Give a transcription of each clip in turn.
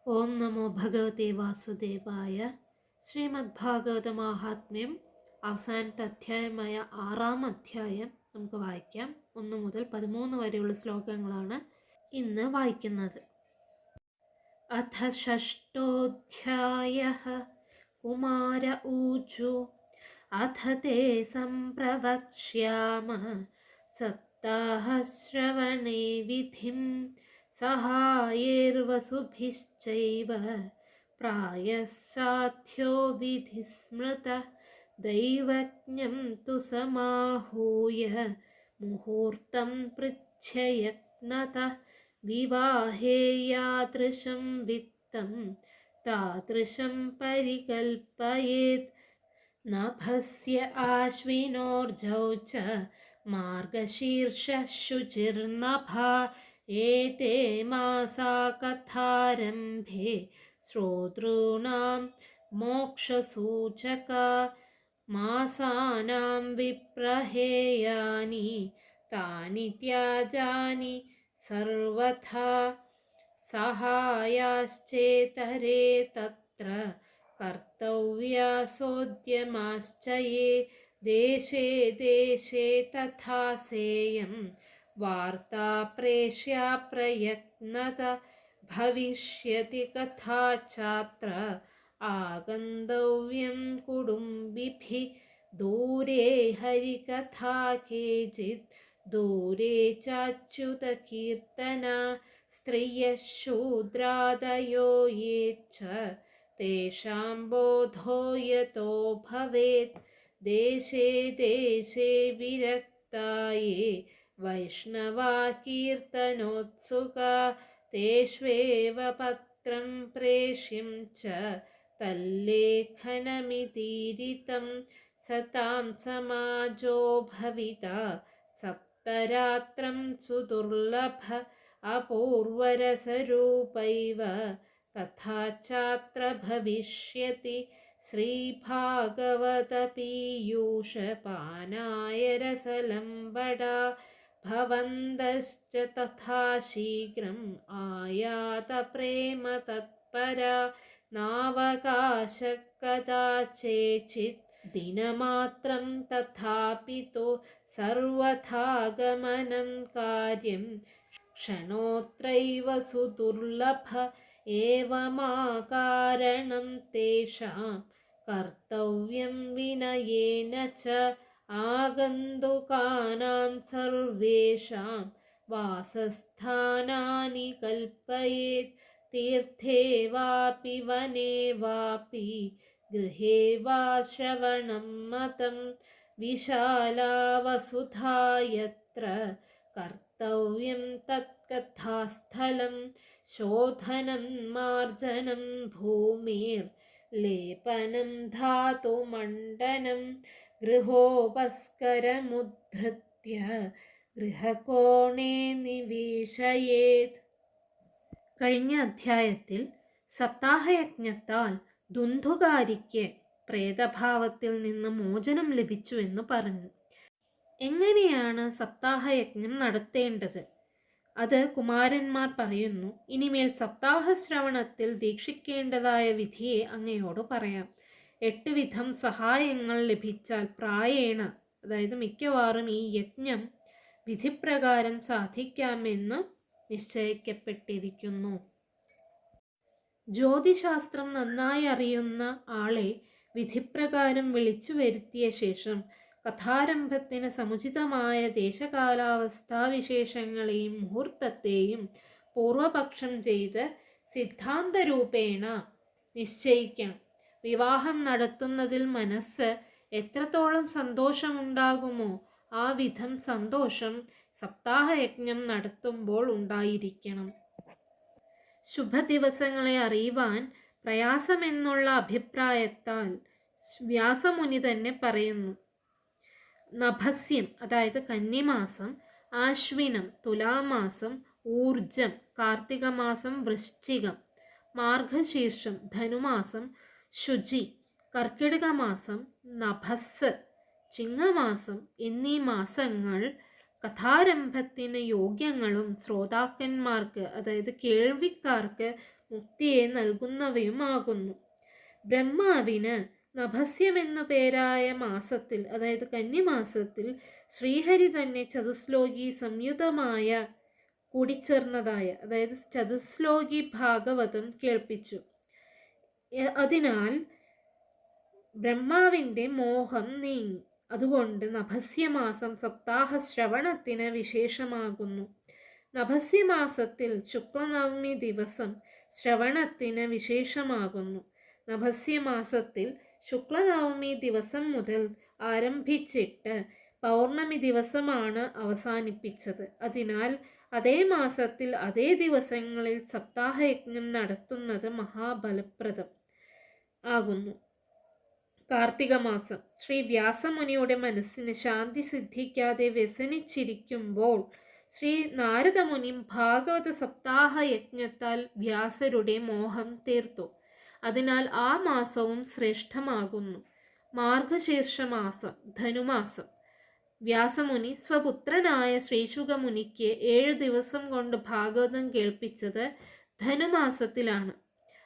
ഓം നമോ ഭഗവതേ വാസുദേവായ. ശ്രീമദ്ഭാഗവത മാഹാത്മ്യം അവസാനത്തെ അധ്യായമായ 6-ാം അധ്യായം നമുക്ക് വായിക്കാം. 1 മുതൽ 13 വരെയുള്ള ശ്ലോകങ്ങളാണ് ഇന്ന് വായിക്കുന്നത്. അഥ ഷഷ്ടോധ്യായഃ. കുമാര ഊചു അഥ തേ സംപ്രവക്ഷ്യാമ സപ്താഹശ്രവണേ വിധിം സഹായേർവസുഭിശ്ചൈവ പ്രായഃ സാധ്യോ വിധിസ്മൃത ദൈവജ്ഞം തു സമാഹൂയ മുഹൂർത്തം പൃച്ഛയത്നതഃ വിവാഹേ യാദൃശം വിത്തം താദൃശം പരികൽപ്പയേത്. നഭസ്യ ആശ്വിനോർജൗ ച മാർഗശീർഷഃ ശുചിർനഭഃ ഏതേ മാസാ കഥാരംഭേ ശ്രോതॄണാം മോക്ഷസൂചകാ. മാസാനാം വിപ്रहेയാനി താനി ത്യാജാനി സർവഥാ. സഹായാശ്ചേതരേ തത്ര കർത്തവ്യാസോദ്യമാശ്ച യേ. ദേശേ ദേശേ തഥാ സേയം വാർത്താ പ്രേഷ്യാ പ്രയത്നത. ഭവിഷ്യതി കഥാ ഛാത്ര ആഗന്തവ്യം കുടുംബിഭിഃ. ദൂരേ ഹരികഥാ കേചിത് ദൂരേ ചാച്യുത കീർത്തന. സ്ത്രിയഃ ശൂദ്രാദയോ യേ ച തേഷാം ബോധോ യതോ ഭവേത്. ദേശേ ദേശേ വിരക്തായേ വൈഷ്ണവാ കീർത്തനോത്സുകാ. തേഷ്വേവ പത്രം പ്രേഷ്യം ച തല്ലേഖനമിതീരിതം. സതാം സമാജോ ഭവിതാ സപ്തരാത്രം സുദുർലഭ. അപൂർവരസരൂപൈവ തഥാ ഛാത്ര ഭവിഷ്യതി. ശ്രീഭാഗവത പീയൂഷപാനായ രസലംബടാ. ഭവന്തശ്ച തഥാ ശീഘ്രം ആയാത പ്രേമ തത്പരാ. നാവകാശഃ കഥാചേചിത് ദിനമാത്രം തഥാപി തു സർവഥാ ഗമനം കാര്യം ക്ഷണോത്രൈവ സുദുർലഭ. ഏവമാകാരണം തേഷാം കർത്തവ്യം വിനയേന ച. ആഗന്തുകാനാം സർവേഷാം വാസസ്ഥാനാനി കൽപ്പയേത്. തീർത്ഥേ വാപി വനേ വാപി ഗൃഹേ വാ ശ്രവണം മതം. വിശാലാ വസുധാ യത്ര കർത്തവ്യം തത്കഥാസ്ഥലം. ശോധനം മാർജനം ഭൂമിർ ലേപനം ധാതുമണ്ഡനം. ഗൃഹോപസ്കരമുദ്ധൃത്യ ഗൃഹകോണേ നിവേശയേത്. കഴിഞ്ഞ അധ്യായത്തിൽ സപ്താഹയജ്ഞത്താൽ ധുന്ധുകാരിക്ക് പ്രേതഭാവത്തിൽ നിന്ന് മോചനം ലഭിച്ചുവെന്ന് പറഞ്ഞു. എങ്ങനെയാണ് സപ്താഹയജ്ഞം നടത്തേണ്ടത്? അത് കുമാരന്മാർ പറയുന്നു. ഇനിമേൽ സപ്താഹശ്രവണത്തിൽ ദീക്ഷിക്കേണ്ടതായ വിധിയെ അങ്ങയോട് പറയാം. 8 വിധം സഹായങ്ങൾ ലഭിച്ചാൽ പ്രായേണ, അതായത് മിക്കവാറും ഈ യജ്ഞം വിധിപ്രകാരം സാധിക്കാമെന്ന് നിശ്ചയിക്കപ്പെട്ടിരിക്കുന്നു. ജ്യോതിശാസ്ത്രം നന്നായി അറിയുന്ന ആളെ വിധിപ്രകാരം വിളിച്ചു വരുത്തിയ ശേഷം കഥാരംഭത്തിന് സമുചിതമായ ദേശകാലാവസ്ഥാവിശേഷങ്ങളെയും മുഹൂർത്തത്തെയും പൂർവപക്ഷം ചെയ്ത് സിദ്ധാന്തരൂപേണ നിശ്ചയിക്കണം. വിവാഹം നടത്തുന്നതിൽ മനസ്സ് എത്രത്തോളം സന്തോഷമുണ്ടാകുമോ ആ വിധം സന്തോഷം സപ്താഹയജ്ഞം നടത്തുമ്പോൾ ഉണ്ടായിരിക്കണം. ശുഭദിവസങ്ങളെ അറിയുവാൻ പ്രയാസമെന്നുള്ള അഭിപ്രായത്താൽ വ്യാസമുനി തന്നെ പറയുന്നു. നഭസ്യം അതായത് കന്നിമാസം, ആശ്വിനം തുലാമാസം, ഊർജം കാർത്തിക മാസം വൃശ്ചികം, മാർഗശീർഷം ധനുമാസം, ശുചി കർക്കിടക മാസം, നഭസ് ചിങ്ങമാസം എന്നീ മാസങ്ങൾ കഥാരംഭത്തിന് യോഗ്യങ്ങളും ശ്രോതാക്കന്മാർക്ക്, അതായത് കേൾവിക്കാർക്ക് മുക്തിയെ നൽകുന്നവയുമാകുന്നു. ബ്രഹ്മാവിന് നഭസ്യമെന്നു പേരായ മാസത്തിൽ, അതായത് കന്നിമാസത്തിൽ, ശ്രീഹരി തന്നെ ചതുശ്ലോകി സംയുതമായ കൂടിച്ചേർന്നതായ, അതായത് ചതുശ്ലോകി ഭാഗവതം കേൾപ്പിച്ചു. അതിനാൽ ബ്രഹ്മാവിൻ്റെ മോഹം നീങ്ങി. അതുകൊണ്ട് നഭസ്യമാസം സപ്താഹ ശ്രവണത്തിന് വിശേഷമാകുന്നു. നഭസ്യമാസത്തിൽ ശുക്ലനവമി ദിവസം ശ്രവണത്തിന് വിശേഷമാകുന്നു. നഭസ്യമാസത്തിൽ ശുക്ലനവമി ദിവസം മുതൽ ആരംഭിച്ചിട്ട് പൗർണമി ദിവസമാണ് അവസാനിപ്പിച്ചത്. അതിനാൽ അതേ മാസത്തിൽ അതേ ദിവസങ്ങളിൽ സപ്താഹയജ്ഞം നടത്തുന്നത് മഹാഫലപ്രദം ആകുന്നു. കാർത്തിക മാസം ശ്രീ വ്യാസമുനിയുടെ മനസ്സിന് ശാന്തി സിദ്ധിക്കാതെ വ്യസനിച്ചിരിക്കുമ്പോൾ ശ്രീ നാരദമുനി ഭാഗവത സപ്താഹ യജ്ഞത്താൽ വ്യാസരുടെ മോഹം തീർത്തു. അതിനാൽ ആ മാസവും ശ്രേഷ്ഠമാകുന്നു. മാർഗശീർഷ മാസം ധനുമാസം. വ്യാസമുനി സ്വപുത്രനായ ശ്രീശുകമുനിക്ക് 7 ദിവസം കൊണ്ട് ഭാഗവതം കേൾപ്പിച്ചത് ധനുമാസത്തിലാണ്.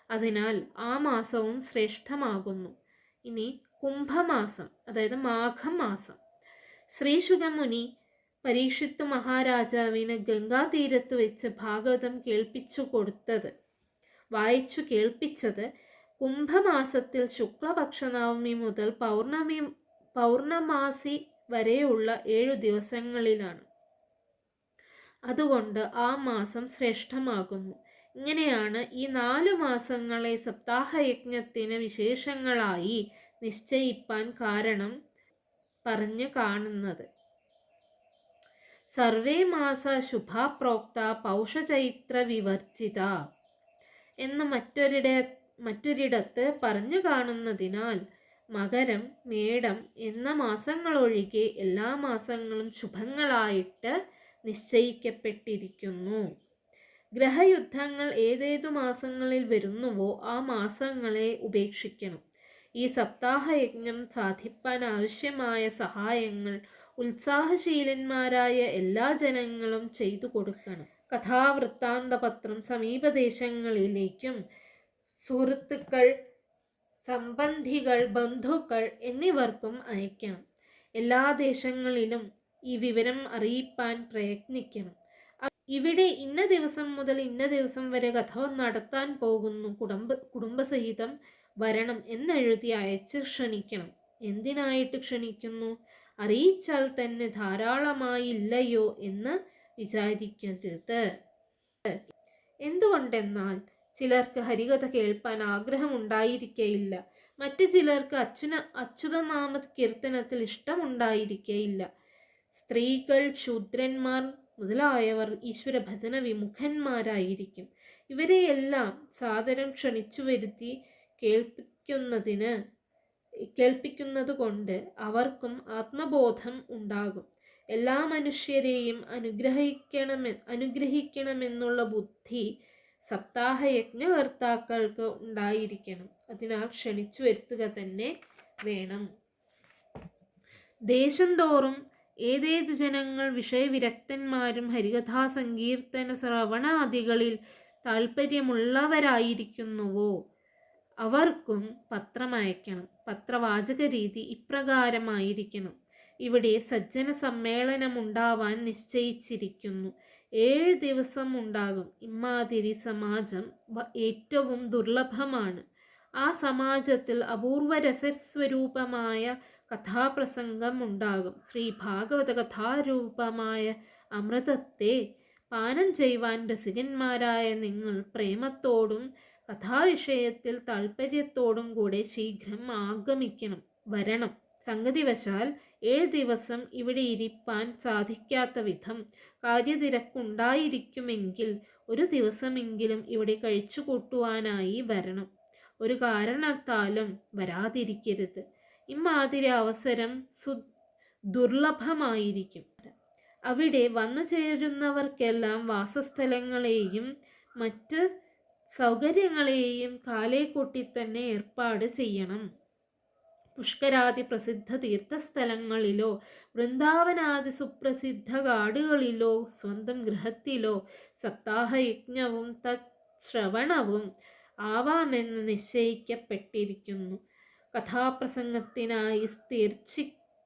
അതിനാൽ ആ മാസവും ശ്രേഷ്ഠമാകുന്നു. ഇനി കുംഭമാസം, അതായത് മാഘം മാസം. ശ്രീശുകമുനി പരീക്ഷിത്ത് മഹാരാജാവിന് ഗംഗാതീരത്ത് വെച്ച് ഭാഗവതം വായിച്ചു കേൾപ്പിച്ചത് കുംഭമാസത്തിൽ ശുക്ലപക്ഷ നവമി മുതൽ പൗർണമാസി വരെയുള്ള 7 ദിവസങ്ങളിലാണ്. അതുകൊണ്ട് ആ മാസം ശ്രേഷ്ഠമാകുന്നു. ഇങ്ങനെയാണ് ഈ 4 മാസങ്ങളെ സപ്താഹയജ്ഞത്തിന് വിശേഷങ്ങളായി നിശ്ചയിപ്പാൻ കാരണം പറഞ്ഞു കാണുന്നത്. സർവേ മാസ ശുഭാപ്രോക്ത പൗഷചൈത്ര വിവർജിത എന്ന് മറ്റൊരിടത്ത് പറഞ്ഞു കാണുന്നതിനാൽ മകരം, മേടം എന്ന മാസങ്ങളൊഴികെ എല്ലാ മാസങ്ങളും ശുഭങ്ങളായിട്ട് നിശ്ചയിക്കപ്പെട്ടിരിക്കുന്നു. ഗ്രഹയുദ്ധങ്ങൾ ഏതേതു മാസങ്ങളിൽ വരുന്നുവോ ആ മാസങ്ങളെ ഉപേക്ഷിക്കണം. ഈ സപ്താഹയജ്ഞം സാധിപ്പാൻ ആവശ്യമായ സഹായങ്ങൾ ഉത്സാഹശീലന്മാരായ എല്ലാ ജനങ്ങളും ചെയ്തു കൊടുക്കണം. കഥാവൃത്താന്തപത്രം സമീപദേശങ്ങളിലേക്കും സുഹൃത്തുക്കൾ, സംബന്ധികൾ, ബന്ധുക്കൾ എന്നിവർക്കും അയക്കണം. എല്ലാ ദേശങ്ങളിലും ഈ വിവരം അറിയിപ്പാൻ പ്രയത്നിക്കണം. ഇവിടെ ഇന്ന ദിവസം മുതൽ ഇന്ന ദിവസം വരെ കഥ നടത്താൻ പോകുന്നു, കുടുംബസഹിതം വരണം എന്നെഴുതി അയച്ച് ക്ഷണിക്കണം. എന്തിനായിട്ട് ക്ഷണിക്കുന്നു? അറിയിച്ചാൽ തന്നെ ധാരാളമായില്ലയോ എന്ന് വിചാരിക്കരുത്. എന്തുകൊണ്ടെന്നാൽ ചിലർക്ക് ഹരികഥ കേൾപ്പാൻ ആഗ്രഹമുണ്ടായിരിക്കയില്ല. മറ്റു ചിലർക്ക് അച്യുതനാമ കീർത്തനത്തിൽ ഇഷ്ടമുണ്ടായിരിക്കയില്ല. സ്ത്രീകൾ, ശൂദ്രന്മാർ മുതലായവർ ഈശ്വര ഭജന വിമുഖന്മാരായിരിക്കും. ഇവരെയെല്ലാം സാദരം ക്ഷണിച്ചു വരുത്തി കേൾപ്പിക്കുന്നത് കൊണ്ട് അവർക്കും ആത്മബോധം ഉണ്ടാകും. എല്ലാ മനുഷ്യരെയും അനുഗ്രഹിക്കണമെന്നുള്ള ബുദ്ധി സപ്താഹയജ്ഞകർത്താക്കൾക്ക് ഉണ്ടായിരിക്കണം. അതിനാൽ ക്ഷണിച്ചു വരുത്തുക തന്നെ വേണം. ദേശം തോറും ഏതേതു ജനങ്ങൾ വിഷയവിരക്തന്മാരും ഹരികഥാ സങ്കീർത്തന ശ്രവണാദികളിൽ താല്പര്യമുള്ളവരായിരിക്കുന്നുവോ അവർക്കും പത്രമയക്കണം. പത്രവാചക രീതി ഇപ്രകാരമായിരിക്കണം. ഇവിടെ സജ്ജന സമ്മേളനമുണ്ടാവാൻ നിശ്ചയിച്ചിരിക്കുന്നു. 7 ദിവസം ഉണ്ടാകും. ഇമ്മാതിരി സമാജം ഏറ്റവും ദുർലഭമാണ്. ആ സമാജത്തിൽ അപൂർവ രസസ്വരൂപമായ കഥാപ്രസംഗം ഉണ്ടാകും. ശ്രീ ഭാഗവത കഥാരൂപമായ അമൃതത്തെ പാനം ചെയ്യുവാൻ രസികന്മാരായ നിങ്ങൾ പ്രേമത്തോടും കഥാവിഷയത്തിൽ താല്പര്യത്തോടും കൂടെ ശീഘ്രം വരണം. സംഗതിവശാൽ 7 ദിവസം ഇവിടെ ഇരിപ്പാൻ സാധിക്കാത്ത വിധം കാര്യതിരക്കുണ്ടായിരിക്കുമെങ്കിൽ 1 ദിവസമെങ്കിലും ഇവിടെ കഴിച്ചു കൂട്ടുവാനായി വരണം. ഒരു കാരണത്താലും വരാതിരിക്കരുത്. ഇമ്മാതിരി അവസരം ദുർലഭമായിരിക്കും. അവിടെ വന്നു ചേരുന്നവർക്കെല്ലാം വാസസ്ഥലങ്ങളെയും മറ്റ് സൗകര്യങ്ങളെയും കാലേക്കൂട്ടി തന്നെ ഏർപ്പാട് ചെയ്യണം. പുഷ്കരാദി പ്രസിദ്ധ തീർത്ഥസ്ഥലങ്ങളിലോ വൃന്ദാവനാദി സുപ്രസിദ്ധ കാടുകളിലോ സ്വന്തം ഗൃഹത്തിലോ സപ്താഹയജ്ഞവും ശ്രവണവും ആവാമെന്ന് നിശ്ചയിക്കപ്പെട്ടിരിക്കുന്നു. കഥാപ്രസംഗത്തിനായി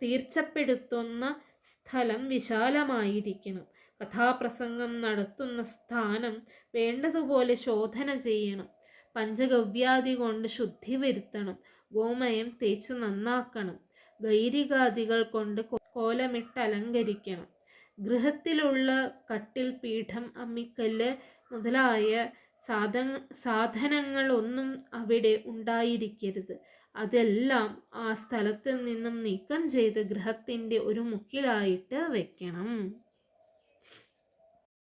തീർച്ചപ്പെടുത്തുന്ന സ്ഥലം വിശാലമായിരിക്കണം. കഥാപ്രസംഗം നടത്തുന്ന സ്ഥാനം വേണ്ടതുപോലെ ശോധന ചെയ്യണം. പഞ്ചഗവ്യാദി കൊണ്ട് ശുദ്ധി വരുത്തണം. ഗോമയം തേച്ചു നന്നാക്കണം. ഗൈരികാദികൾ കൊണ്ട് കോലമിട്ട് അലങ്കരിക്കണം. ഗൃഹത്തിലുള്ള കട്ടിൽ, പീഠം, അമ്മിക്കല്ല് മുതലായ സാധനങ്ങളൊന്നും അവിടെ ഉണ്ടായിരിക്കരുത്. അതെല്ലാം ആ സ്ഥലത്ത് നിന്നും നീക്കം ചെയ്ത് ഗൃഹത്തിൻ്റെ ഒരു മുക്കിലായിട്ട് വെക്കണം.